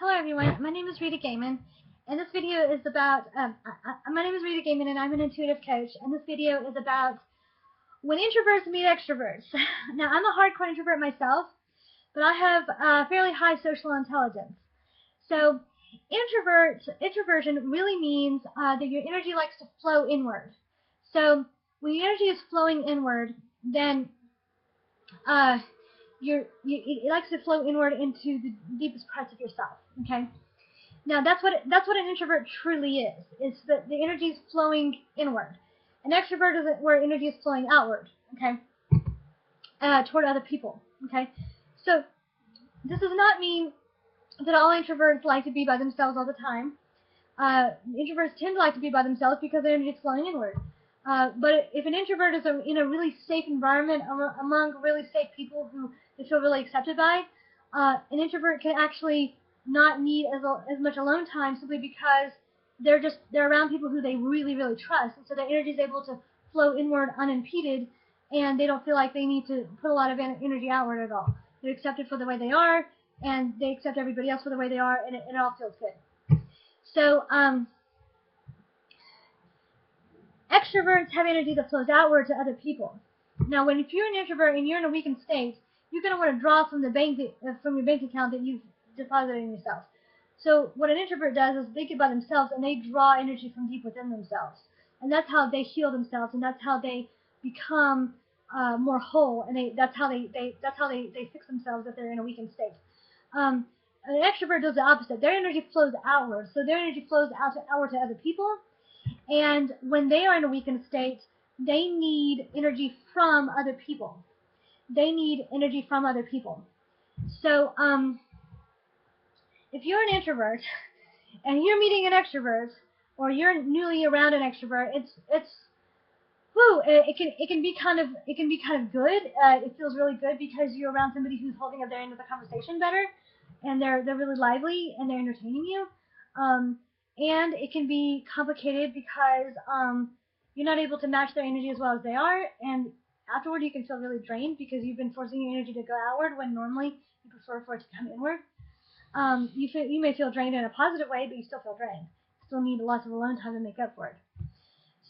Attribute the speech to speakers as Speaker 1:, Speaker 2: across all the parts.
Speaker 1: Hello everyone, my name is Rita Gehman, and this video is about, my name is Rita Gehman and I'm an intuitive coach, and this video is about when introverts meet extroverts. Now I'm a hardcore introvert myself, but I have fairly high social intelligence. So introversion really means that your energy likes to flow inward. So when your energy is flowing inward, then it likes to flow inward into the deepest parts of yourself. Okay. Now that's what an introvert truly is. It's that the energy is flowing inward. An extrovert is where energy is flowing outward. Okay. Toward other people. Okay. So this does not mean that all introverts like to be by themselves all the time. Introverts tend to like to be by themselves because their energy is flowing inward. But if an introvert is in a really safe environment among really safe people who they feel really accepted by, an introvert can actually not need as much alone time simply because they're around people who they really trust, and so their energy is able to flow inward unimpeded, and they don't feel like they need to put a lot of energy outward at all. They're accepted for the way they are, and they accept everybody else for the way they are, and it all feels good. So extroverts have energy that flows outward to other people. Now, if you're an introvert and you're in a weakened state, you're going to want to draw from from your bank account that you've deposited in yourself. So what an introvert does is they get by themselves and they draw energy from deep within themselves, and that's how they heal themselves, and that's how they become more whole, and that's how they fix themselves if they're in a weakened state. An extrovert does the opposite. Their energy flows outward, so their energy flows outward to other people. And when they are in a weakened state, they need energy from other people. They need energy from other people. So if you're an introvert and you're meeting an extrovert, or you're newly around an extrovert, it can be kind of good. It feels really good because you're around somebody who's holding up their end of the conversation better, and they're really lively and they're entertaining you. And it can be complicated because you're not able to match their energy as well as they are, and afterward you can feel really drained because you've been forcing your energy to go outward when normally you prefer for it to come inward. You may feel drained in a positive way, but you still feel drained. You still need lots of alone time to make up for it.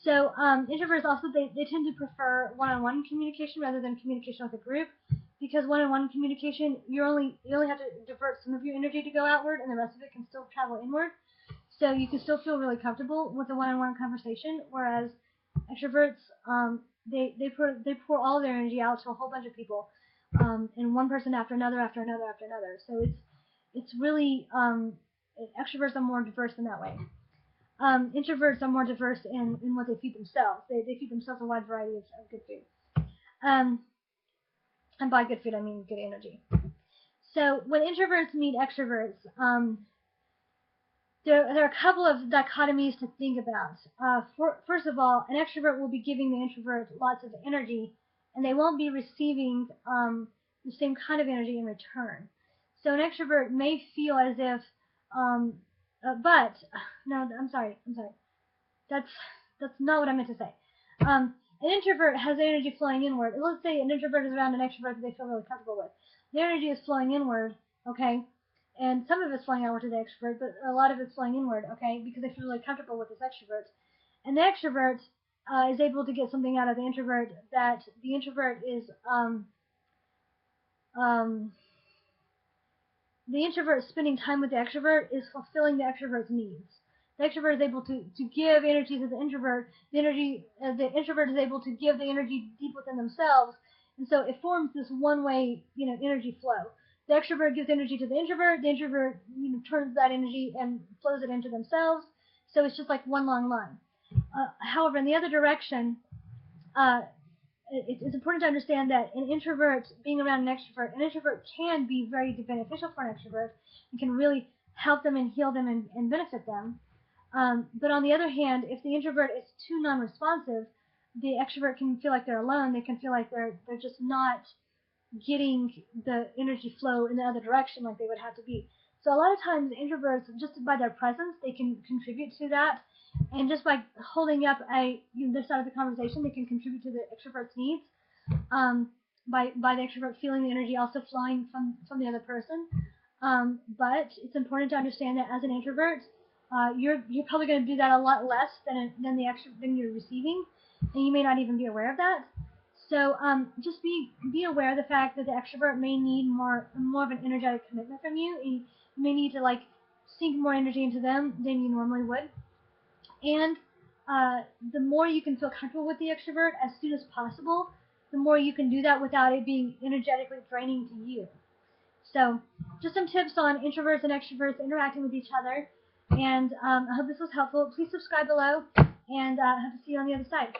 Speaker 1: So introverts also they tend to prefer one-on-one communication rather than communication with a group, because one-on-one communication you only have to divert some of your energy to go outward, and the rest of it can still travel inward. So you can still feel really comfortable with a one-on-one conversation, whereas extroverts they pour all their energy out to a whole bunch of people, and one person after another after another after another. So it's really extroverts are more diverse in that way. Introverts are more diverse in what they feed themselves. They feed themselves a wide variety of good food. And by good food, I mean good energy. So when introverts meet extroverts, there are a couple of dichotomies to think about. First of all, an extrovert will be giving the introvert lots of energy, and they won't be receiving the same kind of energy in return. So an extrovert may feel as if, no, I'm sorry. That's not what I meant to say. An introvert has energy flowing inward. Let's say an introvert is around an extrovert that they feel really comfortable with. Their energy is flowing inward, okay? And some of it's flowing outward to the extrovert, but a lot of it's flowing inward, okay? Because they feel really comfortable with this extrovert. And the extrovert is able to get something out of the introvert that the introvert is, the introvert spending time with the extrovert is fulfilling the extrovert's needs. The extrovert is able to give energy to the introvert. The introvert is able to give the energy deep within themselves, and so it forms this one-way, energy flow. The extrovert gives energy to the introvert turns that energy and flows it into themselves. So it's just like one long line. However, in the other direction, it's important to understand that an introvert being around an introvert can be very beneficial for an extrovert and can really help them and heal them and benefit them. But on the other hand, if the introvert is too non-responsive, the extrovert can feel like they're alone. They can feel like they're just not getting the energy flow in the other direction like they would have to be. So a lot of times introverts, just by their presence, they can contribute to that, and just by holding up this side of the conversation, they can contribute to the extrovert's needs. By the extrovert feeling the energy also flowing from the other person. But it's important to understand that as an introvert, you're probably going to do that a lot less than you're receiving, and you may not even be aware of that. So just be aware of the fact that the extrovert may need more of an energetic commitment from you. You may need to like sink more energy into them than you normally would. And the more you can feel comfortable with the extrovert as soon as possible, the more you can do that without it being energetically draining to you. So just some tips on introverts and extroverts interacting with each other. And I hope this was helpful. Please subscribe below, and I hope to see you on the other side.